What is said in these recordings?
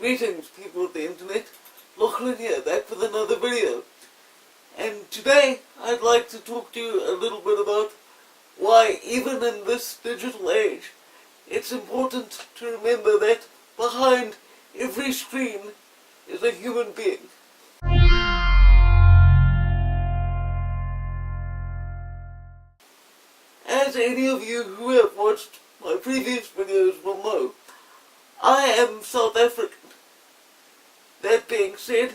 Greetings, people of the internet. Lachlan here, back with another video. And today, I'd like to talk to you a little bit about why, even in this digital age, it's important to remember that behind every screen is a human being. As any of you who have watched my previous videos will know, I am South African. That being said,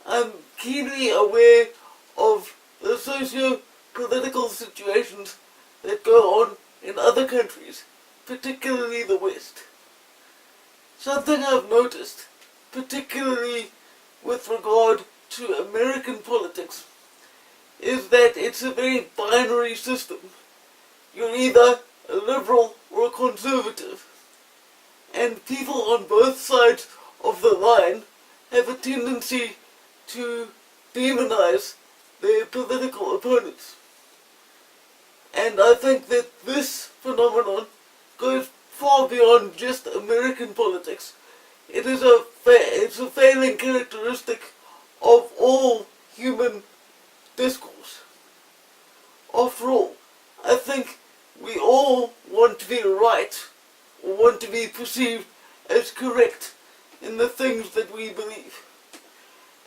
I'm keenly aware of the socio-political situations that go on in other countries, particularly the West. Something I've noticed, particularly with regard to American politics, is that it's a very binary system. You're either a liberal or a conservative, and people on both sides of the line have a tendency to demonize their political opponents. And I think that this phenomenon goes far beyond just American politics. It's a failing characteristic of all human discourse. After all, I think we all want to be right, or want to be perceived as correct in the things that we believe.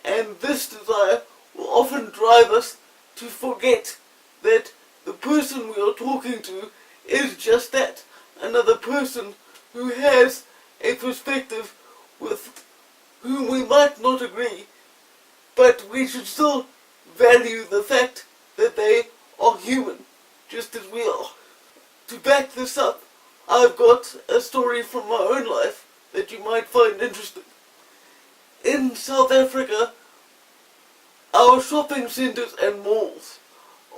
And this desire will often drive us to forget that the person we are talking to is just that, another person who has a perspective with whom we might not agree, but we should still value the fact that they are human, just as we are. To back this up, I've got a story from my own life that you might find interesting. In South Africa, our shopping centres and malls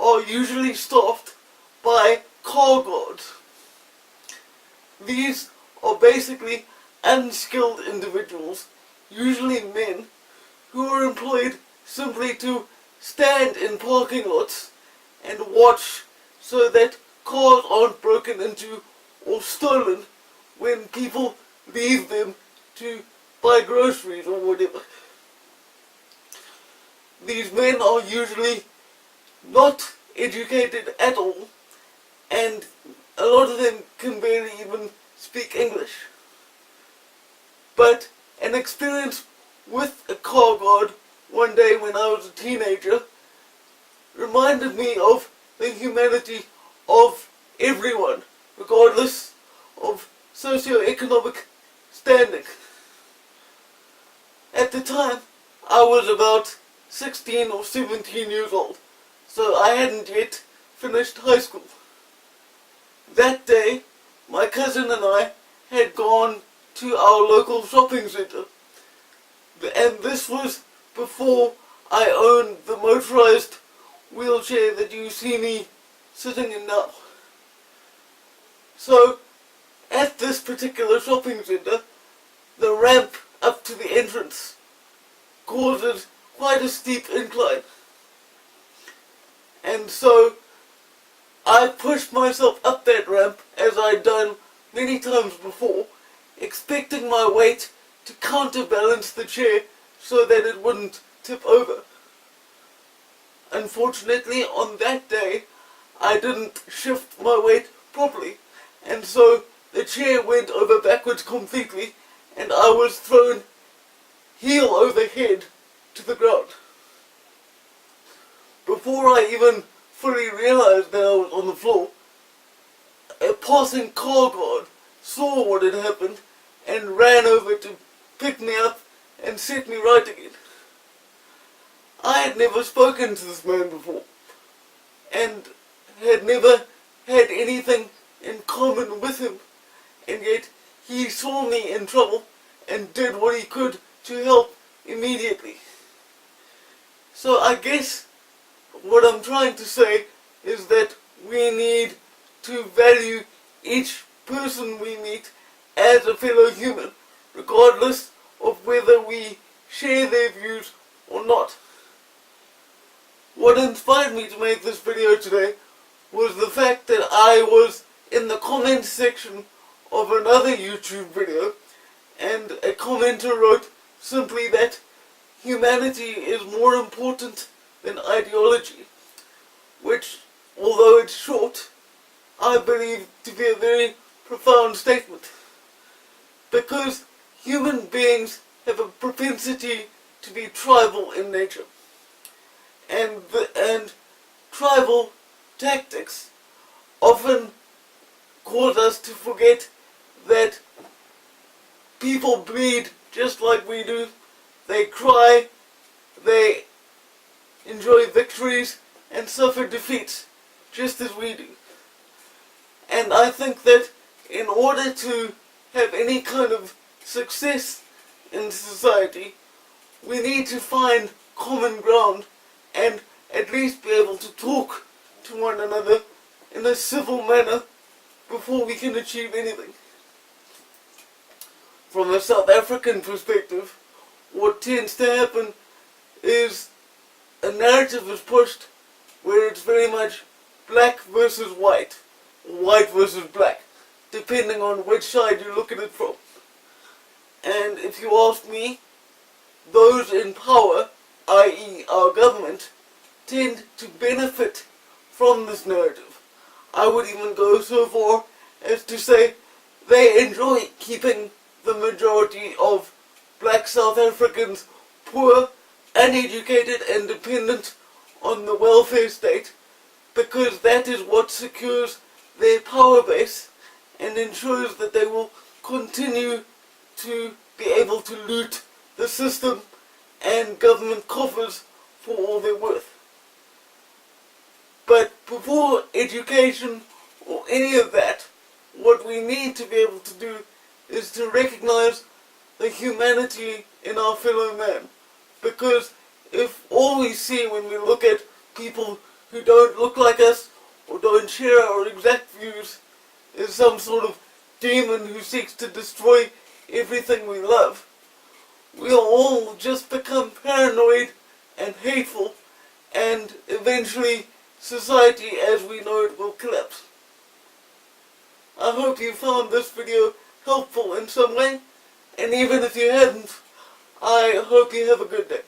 are usually staffed by car guards. These are basically unskilled individuals, usually men, who are employed simply to stand in parking lots and watch so that cars aren't broken into or stolen when people leave them to buy groceries or whatever. These men are usually not educated at all, and a lot of them can barely even speak English. But an experience with a car guard one day when I was a teenager reminded me of the humanity of everyone, regardless of socio-economic standing. At the time, I was about 16 or 17 years old, so I hadn't yet finished high school. That day, my cousin and I had gone to our local shopping centre, and this was before I owned the motorised wheelchair that you see me sitting in now. So, at this particular shopping centre, the ramp up to the entrance causes quite a steep incline. And so, I pushed myself up that ramp, as I'd done many times before, expecting my weight to counterbalance the chair so that it wouldn't tip over. Unfortunately, on that day, I didn't shift my weight properly, and so the chair went over backwards completely, and I was thrown heel over head to the ground. Before I even fully realized that I was on the floor, a passing car guard saw what had happened and ran over to pick me up and set me right again. I had never spoken to this man before, and had never had anything in common with him, and yet he saw me in trouble and did what he could to help immediately. So I guess what I'm trying to say is that we need to value each person we meet as a fellow human, regardless of whether we share their views or not. What inspired me to make this video today was the fact that I was in the comments section of another YouTube video, and a commenter wrote simply that humanity is more important than ideology, which, although it's short, I believe to be a very profound statement. Because human beings have a propensity to be tribal in nature. And tribal tactics often cause us to forget that people bleed just like we do. They cry, they enjoy victories, and suffer defeats just as we do. And I think that in order to have any kind of success in society, we need to find common ground and at least be able to talk to one another in a civil manner before we can achieve anything. From a South African perspective, what tends to happen is a narrative is pushed where it's very much black versus white, or white versus black, depending on which side you look at it from. And if you ask me, those in power, i.e. our government, tend to benefit from this narrative. I would even go so far as to say they enjoy keeping the majority of black South Africans poor, uneducated and dependent on the welfare state, because that is what secures their power base and ensures that they will continue to be able to loot the system and government coffers for all they're worth. But before education or any of that, what we need to be able to do is to recognize the humanity in our fellow man. Because if all we see when we look at people who don't look like us or don't share our exact views is some sort of demon who seeks to destroy everything we love, we'll all just become paranoid and hateful, and eventually society as we know it will collapse. I hope you found this video helpful in some way, and even if you hadn't, I hope you have a good day.